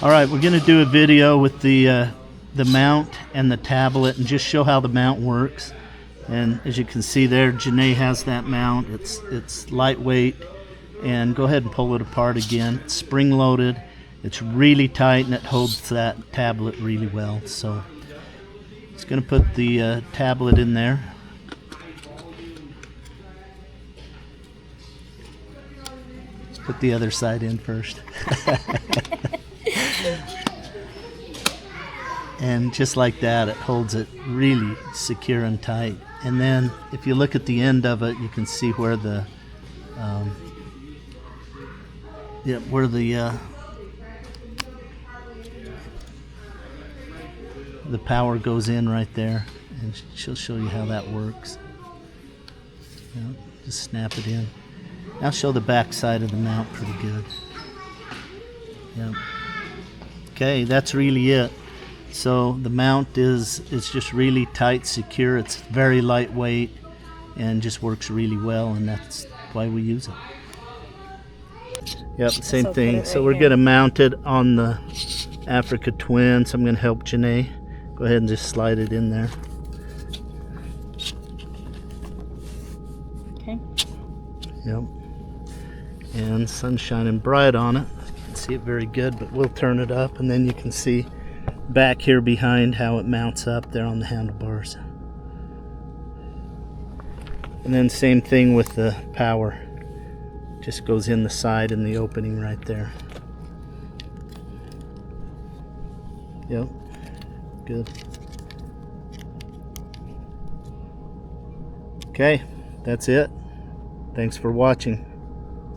All right, we're going to do a video with the mount and the tablet and just show how the mount works. And as you can see there, Janae has that mount. It's lightweight, and go ahead and pull it apart again. It's spring loaded. It's really tight and it holds that tablet really well. So it's going to put the tablet in there. Let's put the other side in first. And just like that, it holds it really secure and tight. And then if you look at the end of it, you can see where the the power goes in right there, and she'll show you how that works. Just snap it in. I'll show the back side of the mount pretty good. Okay, that's really it. So the mount is just really tight, secure. It's very lightweight and just works really well, and that's why we use it. Yep, same thing. So we're gonna mount it on the Africa Twin. So I'm gonna help Janae. Go ahead and just slide it in there. Okay. Yep. And sun's shining bright on it. You can see it very good, but we'll turn it up, and then you can see back here behind how it mounts up there on the handlebars. And then same thing with the power. Just goes in the side in the opening right there. Yep. Good. Okay, that's it. Thanks for watching.